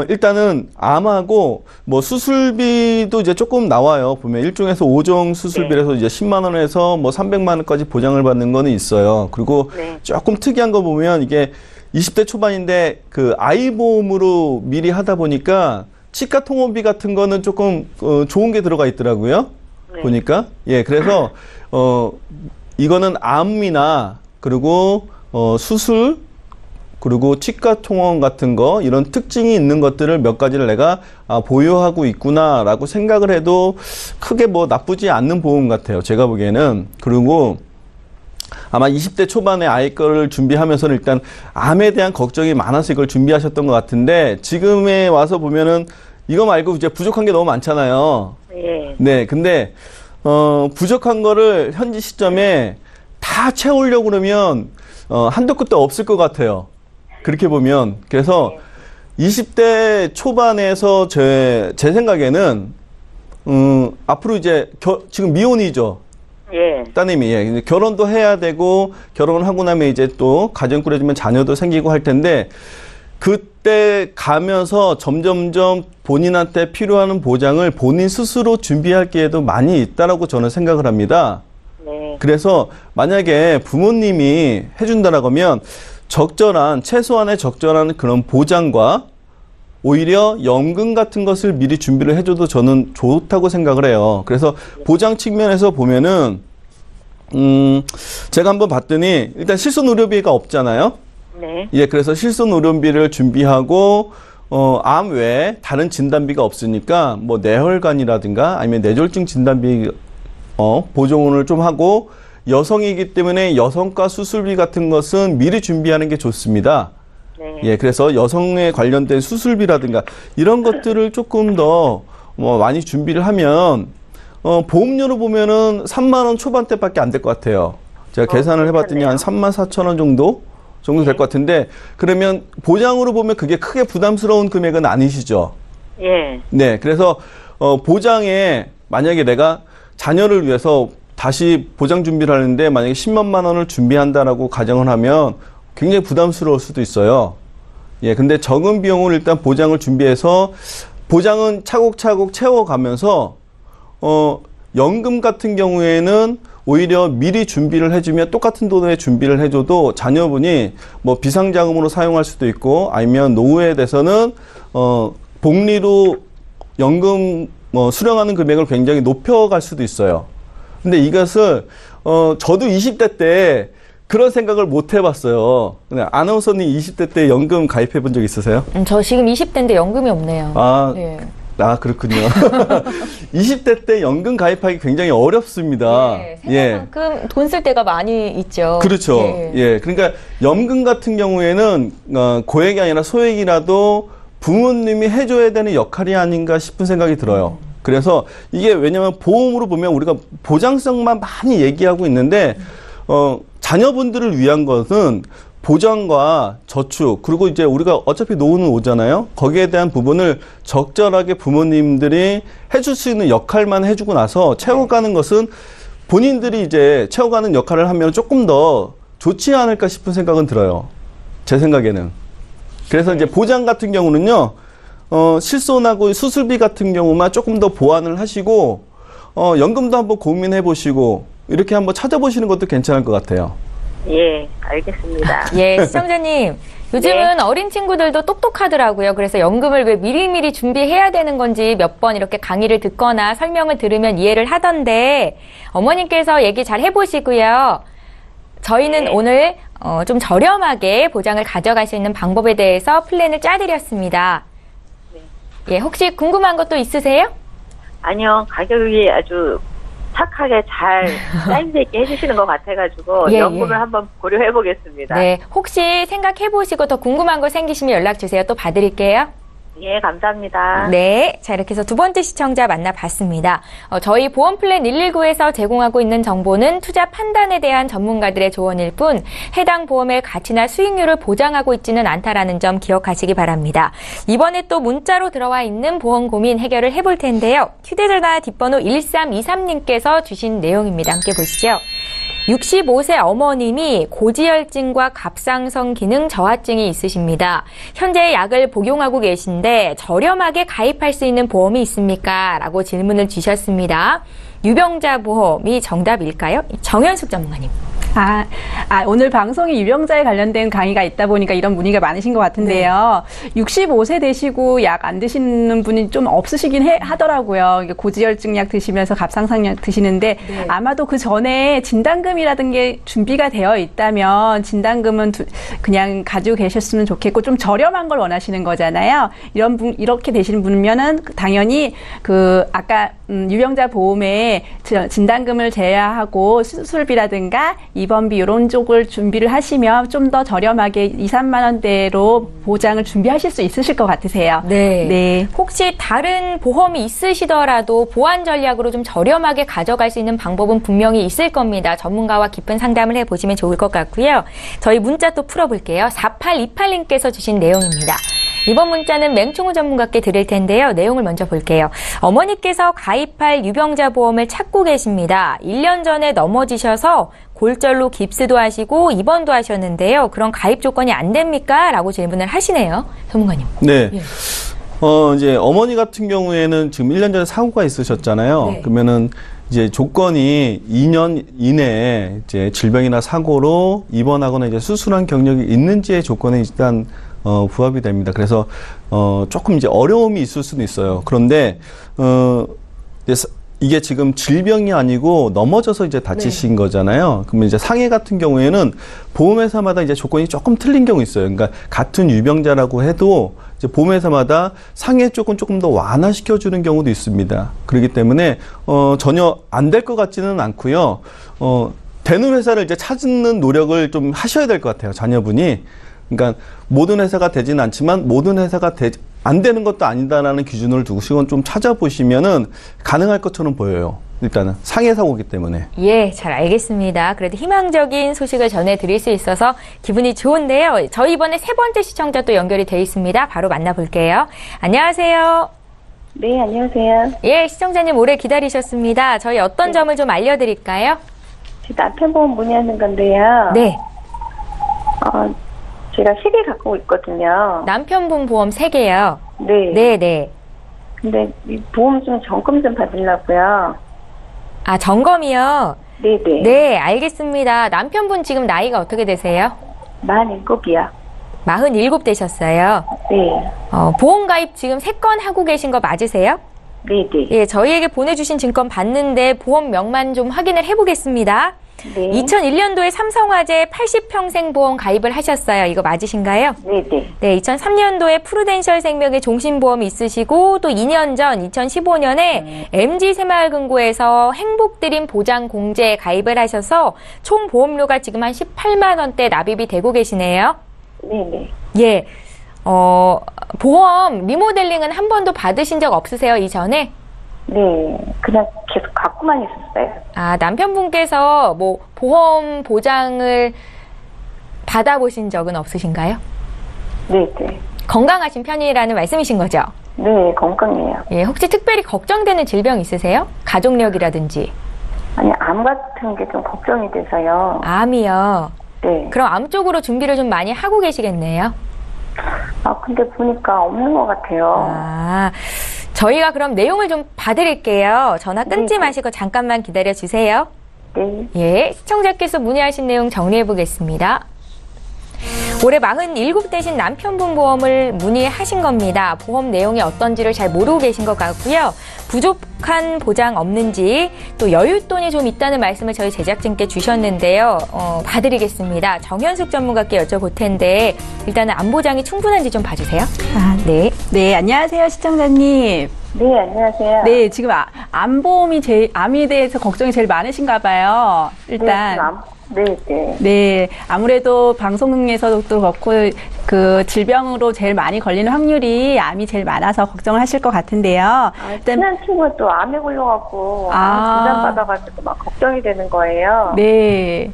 일단은 암하고 뭐 수술비도 이제 조금 나와요. 보면 1종에서 5종 수술비라서 이제 10만 원에서 뭐 300만 원까지 보장을 받는 거는 있어요. 그리고 네. 조금 특이한 거 보면 이게 20대 초반인데 그 아이 보험으로 미리 하다 보니까 치과 통원비 같은 거는 조금 좋은 게 들어가 있더라고요. 네. 보니까. 예, 그래서 이거는 암이나 그리고 수술 그리고 치과 통원 같은 거 이런 특징이 있는 것들을 몇 가지를 내가 보유하고 있구나라고 생각을 해도 크게 뭐 나쁘지 않는 보험 같아요. 제가 보기에는. 그리고 아마 20대 초반에 아이 거를 준비하면서는 일단 암에 대한 걱정이 많아서 이걸 준비하셨던 것 같은데 지금에 와서 보면은 이거 말고 이제 부족한 게 너무 많잖아요. 예. 네, 근데 부족한 거를 현재 시점에 다 채우려고 그러면 한도 끝도 없을 것 같아요. 그렇게 보면. 그래서 20대 초반에서 제 생각에는 앞으로 이제 지금 미혼이죠. 예. 따님이. 예. 결혼도 해야 되고 결혼을 하고 나면 이제 또 가정 꾸려지면 자녀도 생기고 할 텐데 그때 가면서 점점점 본인한테 필요한 보장을 본인 스스로 준비할 기회도 많이 있다라고 저는 생각을 합니다. 네. 그래서 만약에 부모님이 해준다라고 하면 최소한의 적절한 그런 보장과 오히려 연금 같은 것을 미리 준비를 해줘도 저는 좋다고 생각을 해요. 그래서 보장 측면에서 보면은, 제가 한번 봤더니 일단 실손 의료비가 없잖아요. 네. 예, 그래서 실손 의료비를 준비하고, 암 외에 다른 진단비가 없으니까 뭐 뇌혈관이라든가 아니면 뇌졸중 진단비, 보정을 좀 하고, 여성이기 때문에 여성과 수술비 같은 것은 미리 준비하는 게 좋습니다. 네. 예, 그래서 여성에 관련된 수술비라든가 이런 것들을 조금 더 많이 준비를 하면 보험료로 보면은 3만 원 초반대밖에 안 될 것 같아요. 제가 계산을 해봤더니 한 3만 4천 원 정도 될 것 같은데 그러면 보장으로 보면 그게 크게 부담스러운 금액은 아니시죠? 예. 네, 그래서 보장에 만약에 내가 자녀를 위해서 다시 보장 준비를 하는데 만약에 10만 원을 준비한다라고 가정을 하면 굉장히 부담스러울 수도 있어요. 예, 근데 적은 비용으로 일단 보장을 준비해서 보장은 차곡차곡 채워가면서 연금 같은 경우에는 오히려 미리 준비를 해주면 똑같은 돈에 준비를 해줘도 자녀분이 뭐 비상자금으로 사용할 수도 있고 아니면 노후에 대해서는 복리로 연금 수령하는 금액을 굉장히 높여갈 수도 있어요. 근데 이것을 저도 20대 때 그런 생각을 못 해봤어요. 아나운서님 20대 때 연금 가입해 본 적 있으세요? 저 지금 20대인데 연금이 없네요. 그렇군요. 20대 때 연금 가입하기 굉장히 어렵습니다. 생각만큼 돈 쓸 때가 많이 있죠. 그렇죠. 예. 그러니까 연금 같은 경우에는 고액이 아니라 소액이라도 부모님이 해줘야 되는 역할이 아닌가 싶은 생각이 들어요. 그래서 이게 왜냐면 보험으로 보면 우리가 보장성만 많이 얘기하고 있는데 자녀분들을 위한 것은 보장과 저축 그리고 이제 우리가 어차피 노후는 오잖아요. 거기에 대한 부분을 적절하게 부모님들이 해줄 수 있는 역할만 해주고 나서 채워가는 것은 본인들이 이제 채워가는 역할을 하면 조금 더 좋지 않을까 싶은 생각은 들어요. 제 생각에는. 그래서 이제 보장 같은 경우는요, 실손하고 수술비 같은 경우만 조금 더 보완을 하시고, 연금도 한번 고민해 보시고, 이렇게 한번 찾아보시는 것도 괜찮을 것 같아요. 예, 알겠습니다. 예, 시청자님. 요즘은 어린 친구들도 똑똑하더라고요. 그래서 연금을 왜 미리미리 준비해야 되는 건지 몇 번 이렇게 강의를 듣거나 설명을 들으면 이해를 하던데, 어머님께서 얘기 잘 해보시고요. 저희는 오늘 좀 저렴하게 보장을 가져갈 수 있는 방법에 대해서 플랜을 짜드렸습니다. 예, 혹시 궁금한 것도 있으세요? 아니요, 가격이 아주 착하게 잘 사인돼 있게 해주시는 것 같아가지고 예, 연금을 예. 한번 고려해 보겠습니다. 네, 혹시 생각해보시고 더 궁금한 거 생기시면 연락주세요. 또 봐드릴게요. 예, 감사합니다. 네. 자, 이렇게 해서 두 번째 시청자 만나봤습니다. 저희 보험플랜 119에서 제공하고 있는 정보는 투자 판단에 대한 전문가들의 조언일 뿐 해당 보험의 가치나 수익률을 보장하고 있지는 않다라는 점 기억하시기 바랍니다. 이번에 또 문자로 들어와 있는 보험 고민 해결을 해볼 텐데요. 휴대전화 뒷번호 1323님께서 주신 내용입니다. 함께 보시죠. 65세 어머님이 고지혈증과 갑상선 기능 저하증이 있으십니다. 현재 약을 복용하고 계신데 저렴하게 가입할 수 있는 보험이 있습니까? 라고 질문을 주셨습니다. 유병자 보험이 정답일까요? 정현숙 전문가님. 오늘 방송이 유병자에 관련된 강의가 있다 보니까 이런 문의가 많으신 것 같은데요. 65세 되시고 약 안 드시는 분이 좀 없으시긴 하더라고요. 고지혈증 약 드시면서 갑상선 약 드시는데 아마도 그 전에 진단금이라든 게 준비가 되어 있다면 진단금은 그냥 가지고 계셨으면 좋겠고 좀 저렴한 걸 원하시는 거잖아요. 이렇게 되시는 분이면은 당연히 아까 유병자 보험에 진단금을 제외하고 수술비라든가 입원비 이런 쪽을 준비를 하시면 좀 더 저렴하게 2, 3만 원대로 보장을 준비하실 수 있으실 것 같으세요. 네. 혹시 다른 보험이 있으시더라도 보완 전략으로 좀 저렴하게 가져갈 수 있는 방법은 분명히 있을 겁니다. 전문가와 깊은 상담을 해보시면 좋을 것 같고요. 저희 문자 또 풀어볼게요. 4828님께서 주신 내용입니다. 이번 문자는 맹충우 전문가께 드릴 텐데요. 내용을 먼저 볼게요. 어머니께서 가입할 유병자 보험을 찾고 계십니다. 1년 전에 넘어지셔서 골절로 깁스도 하시고 입원도 하셨는데요. 그런 가입 조건이 안 됩니까? 라고 질문을 하시네요. 전문가님. 네. 예. 이제 어머니 같은 경우에는 지금 1년 전에 사고가 있으셨잖아요. 네. 그러면은 이제 조건이 2년 이내에 이제 질병이나 사고로 입원하거나 이제 수술한 경력이 있는지의 조건에 일단 부합이 됩니다. 그래서 조금 이제 어려움이 있을 수는 있어요. 그런데 이게 지금 질병이 아니고 넘어져서 이제 다치신 거잖아요. 그러면 이제 상해 같은 경우에는 보험회사마다 이제 조건이 조금 틀린 경우 있어요. 그러니까 같은 유병자라고 해도 이제 보험회사마다 상해 쪽은 조금 더 완화시켜주는 경우도 있습니다. 그렇기 때문에 전혀 안 될 것 같지는 않고요. 되는 회사를 이제 찾는 노력을 좀 하셔야 될 것 같아요. 자녀분이. 그러니까 모든 회사가 되지는 않지만 모든 회사가 안 되는 것도 아니다라는 기준을 두시고 좀 찾아보시면은 가능할 것처럼 보여요. 일단은 상해 사고이기 때문에. 예, 잘 알겠습니다. 그래도 희망적인 소식을 전해드릴 수 있어서 기분이 좋은데요. 저희 이번에 세 번째 시청자 또 연결이 돼 있습니다. 바로 만나볼게요. 안녕하세요. 네, 안녕하세요. 예, 시청자님 오래 기다리셨습니다. 저희 어떤 점을 좀 알려드릴까요? 제 남편 보험 문의하는 건데요. 네. 제가 3개 갖고 있거든요. 남편분 보험 3개요. 네. 네네. 근데 이 보험 좀 점검 좀 받으려고요. 아, 점검이요? 네네. 네, 알겠습니다. 남편분 지금 나이가 어떻게 되세요? 47이요. 47 되셨어요. 네. 보험 가입 지금 3건 하고 계신 거 맞으세요? 네네. 예, 저희에게 보내주신 증권 봤는데 보험명만 좀 확인을 해보겠습니다. 네. 2001년도에 삼성화재 80평생 보험 가입을 하셨어요. 이거 맞으신가요? 네네. 네, 2003년도에 프루덴셜 생명의 종신보험이 있으시고 또 2년 전 2015년에 MG새마을금고에서 행복드림 보장공제에 가입을 하셔서 총 보험료가 지금 한 18만 원대 납입이 되고 계시네요. 네네. 예, 보험 리모델링은 한 번도 받으신 적 없으세요, 이전에? 네. 그냥 계속 갖고만 있었어요. 아, 남편분께서 뭐 보험 보장을 받아보신 적은 없으신가요? 네네. 건강하신 편이라는 말씀이신 거죠? 네, 건강해요. 예, 혹시 특별히 걱정되는 질병 있으세요? 가족력이라든지. 아니, 암 같은 게 좀 걱정이 돼서요. 암이요. 네. 그럼 암 쪽으로 준비를 좀 많이 하고 계시겠네요. 근데 보니까 없는 것 같아요. 저희가 그럼 내용을 좀 봐드릴게요. 전화 끊지 마시고 잠깐만 기다려 주세요. 네. 예, 시청자께서 문의하신 내용 정리해 보겠습니다. 올해 47 되신 남편분 보험을 문의하신 겁니다. 보험 내용이 어떤지를 잘 모르고 계신 것 같고요. 부족한 보장 없는지 또 여윳돈이 좀 있다는 말씀을 저희 제작진께 주셨는데요. 봐드리겠습니다. 정현숙 전문가께 여쭤볼 텐데 일단은 암 보장이 충분한지 좀 봐주세요. 네. 네, 안녕하세요, 시청자님. 네, 안녕하세요. 네, 지금 암보험이 암에 대해서 걱정이 제일 많으신가 봐요. 일단. 네, 아무래도 방송에서도 그렇고 그 질병으로 제일 많이 걸리는 확률이 암이 제일 많아서 걱정을 하실 것 같은데요. 친한 친구가 또 암에 걸려갖고 진단받아가지고 막 걱정이 되는 거예요. 네.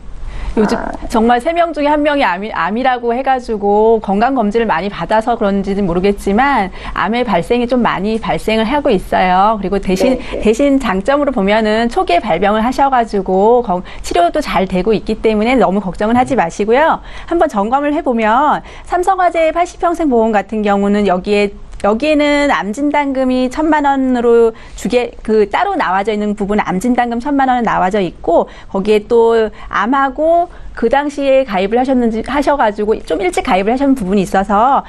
요즘 정말 3명 중에 1명이 암이라고 해가지고 건강검진을 많이 받아서 그런지는 모르겠지만 암의 발생이 좀 많이 발생을 하고 있어요. 그리고 대신 장점으로 보면은 초기에 발병을 하셔가지고 치료도 잘 되고 있기 때문에 너무 걱정은 하지 마시고요. 한번 점검을 해보면 삼성화재 80평생 보험 같은 경우는 여기에는 암진단금이 1,000만 원으로 따로 나와져 있는 부분은 암진단금 1,000만 원은 나와져 있고, 거기에 또 암하고 그 당시에 가입을 하셔가지고 좀 일찍 가입을 하신 부분이 있어서,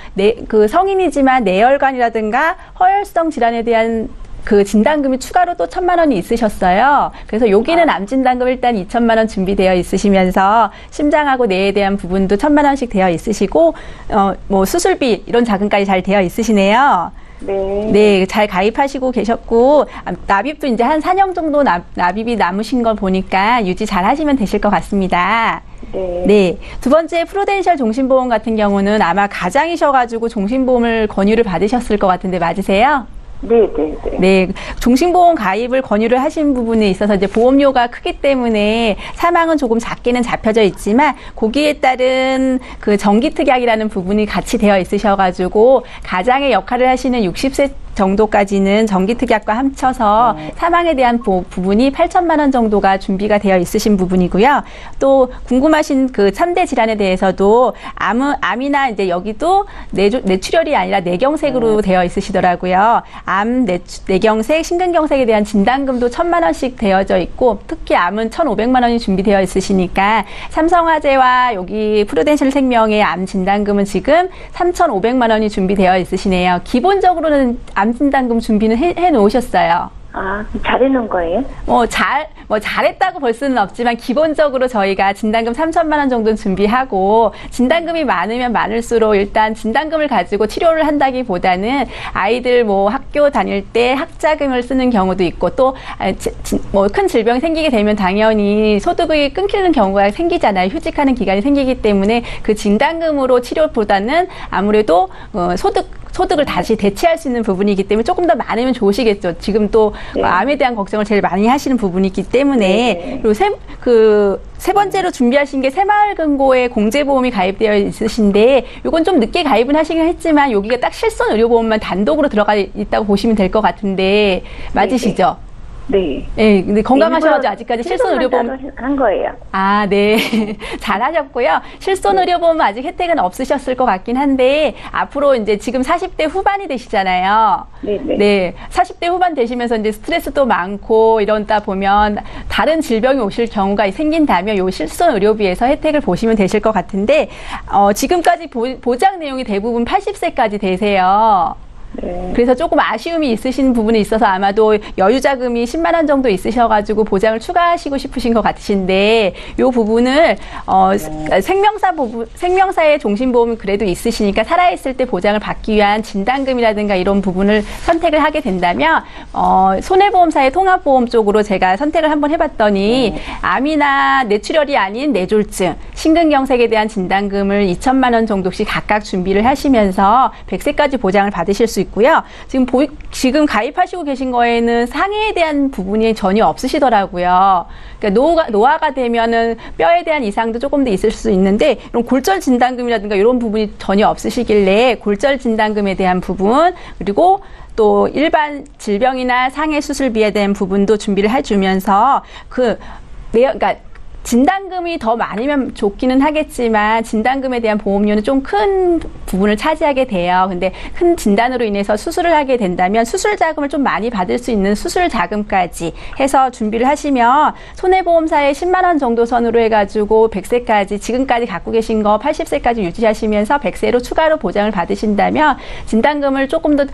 그 성인이지만 뇌혈관이라든가 허혈성 질환에 대한 그 진단금이 추가로 또 1,000만 원이 있으셨어요. 그래서 여기는 암진단금 일단 2,000만 원 준비되어 있으시면서 심장하고 뇌에 대한 부분도 1,000만 원씩 되어 있으시고, 뭐 수술비 이런 자금까지 잘 되어 있으시네요. 네, 잘 가입하시고 계셨고, 납입도 이제 한 4년 정도 납입이 남으신 걸 보니까 유지 잘 하시면 되실 것 같습니다. 네. 두 번째, 프루덴셜 종신보험 같은 경우는 아마 가장이셔가지고 종신보험을 권유를 받으셨을 것 같은데 맞으세요? 네, 종신보험 가입을 권유를 하신 부분에 있어서 이제 보험료가 크기 때문에 사망은 조금 작게는 잡혀져 있지만 거기에 따른 그 정기특약이라는 부분이 같이 되어 있으셔가지고 가장의 역할을 하시는 60세 정도까지는 정기특약과 합쳐서 사망에 대한 부분이 8,000만 원 정도가 준비가 되어 있으신 부분이고요. 또 궁금하신 그 3대 질환에 대해서도 암이나 이제 여기도 뇌출혈이 아니라 뇌경색으로 되어 있으시더라고요. 암, 뇌경색, 심근경색에 대한 진단금도 1,000만 원씩 되어져 있고, 특히 암은 1,500만 원이 준비되어 있으시니까 삼성화재와 여기 프루덴셜 생명의 암 진단금은 지금 3,500만 원이 준비되어 있으시네요. 기본적으로는 암 진단금 준비는 해 놓으셨어요. 잘해놓은 거예요? 잘했다고 볼 수는 없지만 기본적으로 저희가 진단금 3,000만 원 정도는 준비하고, 진단금이 많으면 많을수록 일단 진단금을 가지고 치료를 한다기보다는 아이들 뭐 학교 다닐 때 학자금을 쓰는 경우도 있고, 또 뭐 큰 질병이 생기게 되면 당연히 소득이 끊기는 경우가 생기잖아요. 휴직하는 기간이 생기기 때문에 그 진단금으로 치료보다는 아무래도 소득을 다시 대체할 수 있는 부분이기 때문에 조금 더 많으면 좋으시겠죠. 지금 또 암에 대한 걱정을 제일 많이 하시는 부분이기 때문에. 그리고 세 번째로 준비하신 게 새마을금고에 공제보험이 가입되어 있으신데, 요건 좀 늦게 가입은 하시긴 했지만 여기가 딱 실손의료보험만 단독으로 들어가 있다고 보시면 될 것 같은데 맞으시죠? 네, 근데 건강하셔가지고 아직까지 실손의료보험 한 거예요. 네. 잘하셨고요. 실손의료보험은 아직 혜택은 없으셨을 것 같긴 한데, 앞으로 이제 지금 40대 후반이 되시잖아요. 네. 40대 후반 되시면서 이제 스트레스도 많고 이러다 보면 다른 질병이 오실 경우가 생긴다면 요 실손의료비에서 혜택을 보시면 되실 것 같은데, 지금까지 보장 내용이 대부분 80세까지 되세요. 그래서 조금 아쉬움이 있으신 부분이 있어서 아마도 여유자금이 10만 원 정도 있으셔가지고 보장을 추가하시고 싶으신 것 같으신데, 이 부분을 생명사의 종신보험이 그래도 있으시니까 살아있을 때 보장을 받기 위한 진단금이라든가 이런 부분을 선택을 하게 된다면 손해보험사의 통합보험 쪽으로 제가 선택을 한번 해봤더니 암이나 뇌출혈이 아닌 뇌졸중, 심근경색에 대한 진단금을 2,000만 원 정도씩 각각 준비를 하시면서 100세까지 보장을 받으실 수 있고요. 지금 가입하시고 계신 거에는 상해에 대한 부분이 전혀 없으시더라고요. 그러니까 노화가 되면은 뼈에 대한 이상도 조금 더 있을 수 있는데, 이런 골절 진단금이라든가 이런 부분이 전혀 없으시길래 골절 진단금에 대한 부분, 그리고 또 일반 질병이나 상해 수술비에 대한 부분도 준비를 해주면서 그러니까 진단금이 더 많으면 좋기는 하겠지만 진단금에 대한 보험료는 좀 큰 부분을 차지하게 돼요. 근데 큰 진단으로 인해서 수술을 하게 된다면 수술 자금을 좀 많이 받을 수 있는 수술 자금까지 해서 준비를 하시면 손해보험사에 10만 원 정도 선으로 해가지고 100세까지 지금까지 갖고 계신 거 80세까지 유지하시면서 100세로 추가로 보장을 받으신다면 진단금을 조금 더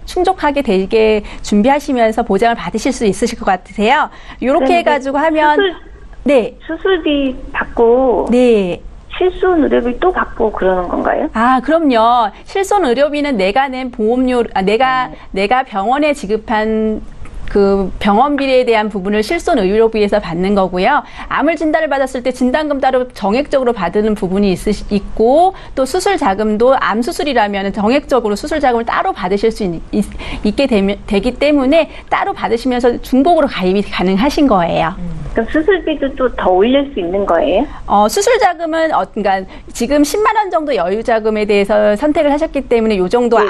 충족하게 되게 준비하시면서 보장을 받으실 수 있으실 것 같으세요. 이렇게 해가지고 하면 네. 수술비 받고. 네. 실손 의료비 또 받고 그러는 건가요? 아, 그럼요. 실손 의료비는 내가 낸 보험료, 내가 병원에 지급한 그 병원비에 대한 부분을 실손 의료비에서 받는 거고요. 암을 진단을 받았을 때 진단금 따로 정액적으로 받는 부분이 있고 또 수술 자금도 암 수술이라면 정액적으로 수술 자금을 따로 받으실 수 있게 되기 때문에 따로 받으시면서 중복으로 가입이 가능하신 거예요. 그럼 수술비도 또 더 올릴 수 있는 거예요? 수술 자금은 그러니까 지금 10만 원 정도 여유 자금에 대해서 선택을 하셨기 때문에 요 정도 네.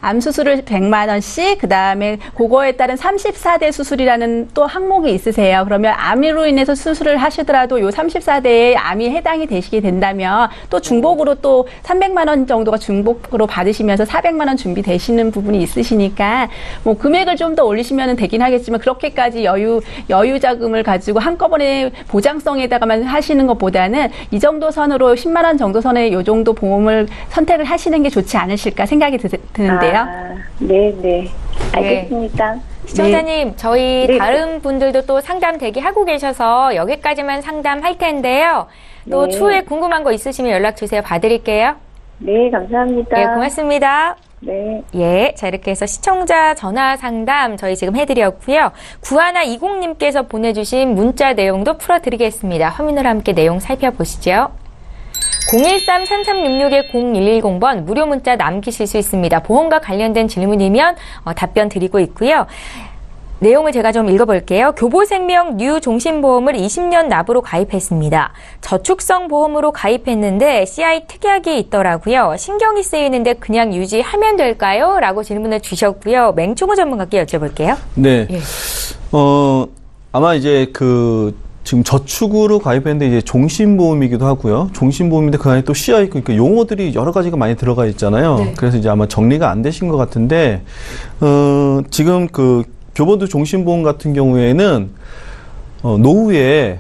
암 수술을 100만 원씩, 그 다음에 그거에 따른 34대 수술이라는 또 항목이 있으세요. 그러면 암으로 인해서 수술을 하시더라도 요 34대에 암이 해당이 되시게 된다면 또 중복으로 또 300만 원 정도가 중복으로 받으시면서 400만 원 준비되시는 부분이 있으시니까 뭐 금액을 좀 더 올리시면 되긴 하겠지만 그렇게까지 여유 자금을 가지고 한꺼번에 보장성에다가만 하시는 것보다는 이 정도 선으로 10만 원 정도 선에 요 정도 보험을 선택을 하시는 게 좋지 않으실까 생각이 드는데요. 네. 알겠습니다. 네. 시청자님, 저희 네. 다른 분들도 또 상담 대기하고 계셔서 여기까지만 상담할 텐데요. 또 네. 추후에 궁금한 거 있으시면 연락 주세요. 봐드릴게요. 네, 감사합니다. 네, 고맙습니다. 네. 예, 자 이렇게 해서 시청자 전화 상담 저희 지금 해드렸고요. 9120님께서 보내주신 문자 내용도 풀어드리겠습니다. 화면으로 함께 내용 살펴보시죠. 013-3366-0110번 무료 문자 남기실 수 있습니다. 보험과 관련된 질문이면 답변 드리고 있고요. 내용을 제가 좀 읽어볼게요. 교보생명 뉴 종신보험을 20년 납으로 가입했습니다. 저축성 보험으로 가입했는데 CI 특약이 있더라고요. 신경이 쓰이는데 그냥 유지하면 될까요? 라고 질문을 주셨고요. 맹충호 전문가께 여쭤볼게요. 네. 예. 아마 이제 지금 저축으로 가입했는데 이제 종신보험이기도 하고요. 종신보험인데 그 안에 또 CI, 그러니까 용어들이 여러 가지가 많이 들어가 있잖아요. 네. 그래서 이제 아마 정리가 안 되신 것 같은데, 지금 교보도 종신보험 같은 경우에는, 노후에,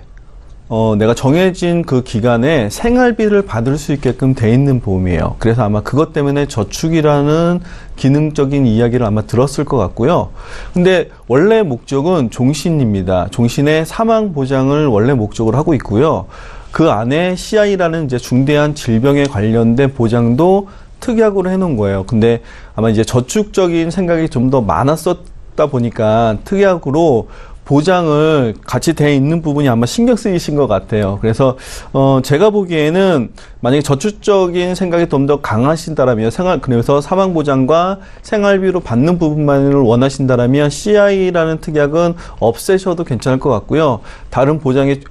내가 정해진 그 기간에 생활비를 받을 수 있게끔 돼 있는 보험이에요. 그래서 아마 그것 때문에 저축이라는 기능적인 이야기를 아마 들었을 것 같고요. 근데 원래 목적은 종신입니다. 종신의 사망 보장을 원래 목적으로 하고 있고요. 그 안에 CI라는 이제 중대한 질병에 관련된 보장도 특약으로 해놓은 거예요. 근데 아마 이제 저축적인 생각이 좀 더 많았었다 보니까 특약으로 보장을 같이 돼 있는 부분이 아마 신경 쓰이신 것 같아요. 그래서 제가 보기에는 만약에 저축적인 생각이 좀 더 강하신다라면 그래서 사망 보장과 생활비로 받는 부분만을 원하신다라면 CI라는 특약은 없애셔도 괜찮을 것 같고요. 다른 보장에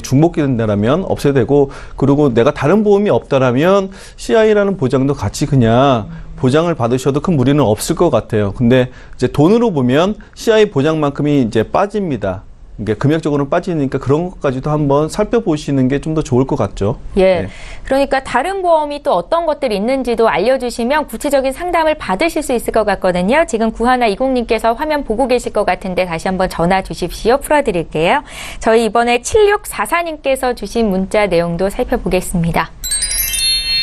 중복이 된다라면 없애야 되고, 그리고 내가 다른 보험이 없다라면 CI라는 보장도 같이 그냥 보장을 받으셔도 큰 무리는 없을 것 같아요. 근데 이제 돈으로 보면 CI 보장만큼이 이제 빠집니다. 이게 금액적으로는 빠지니까 그런 것까지도 한번 살펴보시는 게 좀 더 좋을 것 같죠. 예. 네. 그러니까 다른 보험이 또 어떤 것들이 있는지도 알려주시면 구체적인 상담을 받으실 수 있을 것 같거든요. 지금 9120님께서 화면 보고 계실 것 같은데 다시 한번 전화 주십시오. 풀어드릴게요. 저희 이번에 7644님께서 주신 문자 내용도 살펴보겠습니다.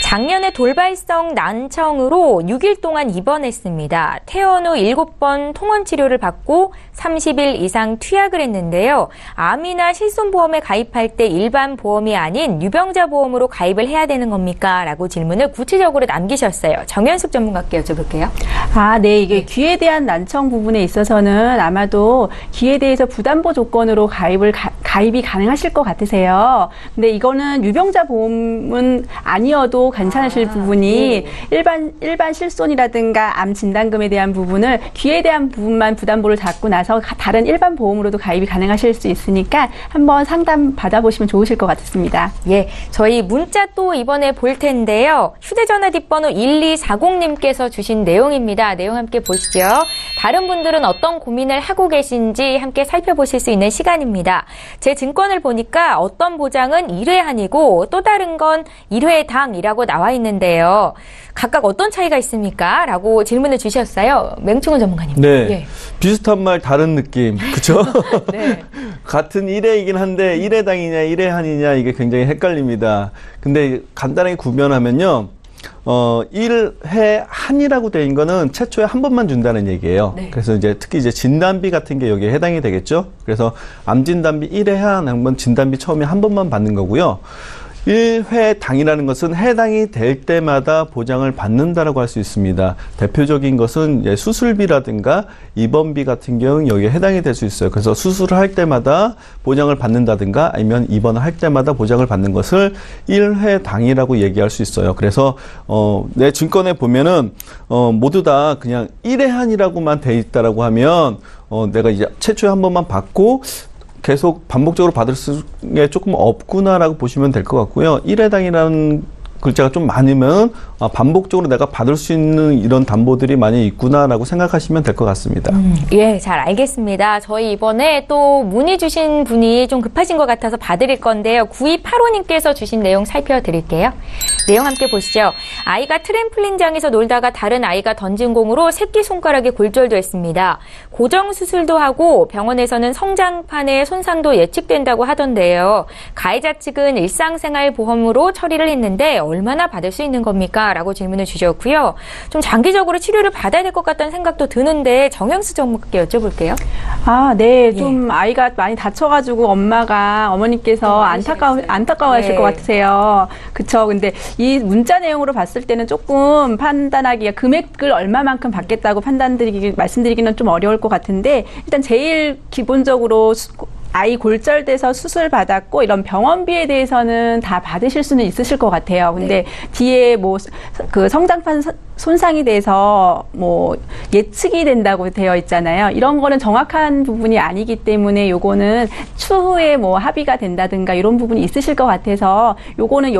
작년에 돌발성 난청으로 6일 동안 입원했습니다. 퇴원 후 7번 통원 치료를 받고 30일 이상 투약을 했는데요. 암이나 실손보험에 가입할 때 일반 보험이 아닌 유병자 보험으로 가입을 해야 되는 겁니까? 라고 질문을 구체적으로 남기셨어요. 정현숙 전문가께 여쭤볼게요. 네. 이게 귀에 대한 난청 부분에 있어서는 아마도 귀에 대해서 부담보 조건으로 가입이 가능하실 것 같으세요. 근데 이거는 유병자 보험은 아니어도 괜찮으실 부분이 일반 실손이라든가 암 진단금에 대한 부분을 귀에 대한 부분만 부담보를 잡고 나서 다른 일반 보험으로도 가입이 가능하실 수 있으니까 한번 상담 받아보시면 좋으실 것 같습니다. 예, 저희 문자 또 이번에 볼 텐데요. 휴대전화 뒷번호 1240님께서 주신 내용입니다. 내용 함께 보시죠. 다른 분들은 어떤 고민을 하고 계신지 함께 살펴보실 수 있는 시간입니다. 제 증권을 보니까 어떤 보장은 1회한이고 또 다른 건 1회당이라고 나와 있는데요. 각각 어떤 차이가 있습니까? 라고 질문을 주셨어요. 맹충은 전문가님. 네. 예. 비슷한 말 다른 느낌. 그쵸? 네. 같은 1회이긴 한데 1회당이냐 1회한이냐 이게 굉장히 헷갈립니다. 근데 간단하게 구별하면요. 1회 한이라고 되어 있는 거는 최초에 한 번만 준다는 얘기예요. 네. 그래서 이제 특히 이제 진단비 같은 게 여기에 해당이 되겠죠. 그래서 암 진단비 1회 한번 진단비 처음에 한 번만 받는 거고요. 1회 당이라는 것은 해당이 될 때마다 보장을 받는다라고 할 수 있습니다. 대표적인 것은 이제 수술비라든가 입원비 같은 경우는 여기에 해당이 될 수 있어요. 그래서 수술을 할 때마다 보장을 받는다든가 아니면 입원을 할 때마다 보장을 받는 것을 1회 당이라고 얘기할 수 있어요. 그래서 내 증권에 보면은 모두 다 그냥 1회 한이라고만 돼 있다라고 하면 내가 이제 최초에 한 번만 받고 계속 반복적으로 받을 수가 조금 없구나라고 보시면 될 것 같고요. 1회당이라는 글자가 좀 많으면 반복적으로 내가 받을 수 있는 이런 담보들이 많이 있구나라고 생각하시면 될 것 같습니다. 예, 잘 알겠습니다. 저희 이번에 또 문의 주신 분이 좀 급하신 것 같아서 봐드릴 건데요. 9285님께서 주신 내용 살펴드릴게요. 내용 함께 보시죠. 아이가 트램플린장에서 놀다가 다른 아이가 던진 공으로 새끼손가락에 골절됐습니다. 고정수술도 하고 병원에서는 성장판에 손상도 예측된다고 하던데요. 가해자 측은 일상생활보험으로 처리를 했는데 얼마나 받을 수 있는 겁니까? 라고 질문을 주셨고요. 좀 장기적으로 치료를 받아야 될 것 같다는 생각도 드는데 정영수 전문가께 여쭤볼게요. 네. 좀 아이가 많이 다쳐가지고 어머니께서 안타까워하실 것 같으세요. 그쵸. 근데 이 문자 내용으로 봤을 때는 조금 판단하기가 금액을 얼마만큼 받겠다고 말씀드리기는 좀 어려울 것 같은데 일단 제일 기본적으로 아이 골절돼서 수술 받았고 이런 병원비에 대해서는 다 받으실 수는 있으실 것 같아요. 근데 뒤에 그 성장판 손상이 돼서 예측이 된다고 되어 있잖아요. 이런 거는 정확한 부분이 아니기 때문에 요거는 추후에 합의가 된다든가 이런 부분이 있으실 것 같아서 요거는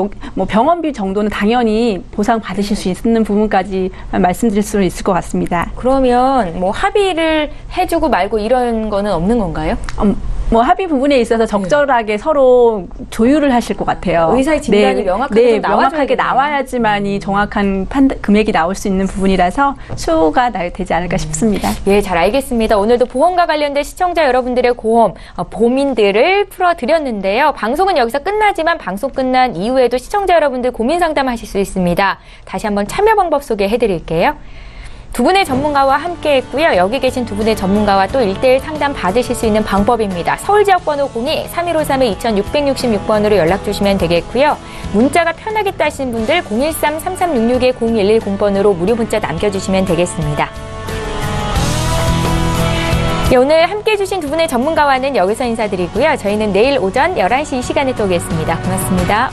병원비 정도는 당연히 보상 받으실 수 있는 부분까지 말씀드릴 수 있을 것 같습니다. 그러면 합의를 해주고 말고 이런 거는 없는 건가요? 합의 부분에 있어서 적절하게 서로 조율을 하실 것 같아요. 의사의 진단이 명확하게 나와야지만이 정확한 금액이 나올 수 있는 부분이라서 추후가 되지 않을까 싶습니다. 예, 잘 알겠습니다. 오늘도 보험과 관련된 시청자 여러분들의 고민들을 풀어드렸는데요. 방송은 여기서 끝나지만 방송 끝난 이후에도 시청자 여러분들 고민 상담하실 수 있습니다. 다시 한번 참여 방법 소개해드릴게요. 두 분의 전문가와 함께 했고요. 여기 계신 두 분의 전문가와 또 1:1 상담 받으실 수 있는 방법입니다. 서울지역번호 02-3153-2666번으로 연락 주시면 되겠고요. 문자가 편하겠다 하시는 분들 013-3366-0110번으로 무료 문자 남겨주시면 되겠습니다. 네, 오늘 함께해 주신 두 분의 전문가와는 여기서 인사드리고요. 저희는 내일 오전 11시 이 시간에 또 오겠습니다. 고맙습니다.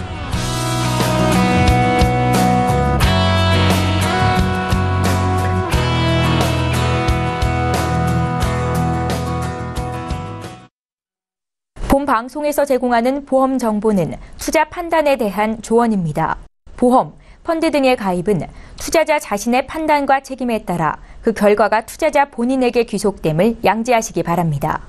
본 방송에서 제공하는 보험 정보는 투자 판단에 대한 조언입니다. 보험, 펀드 등의 가입은 투자자 자신의 판단과 책임에 따라 그 결과가 투자자 본인에게 귀속됨을 양지하시기 바랍니다.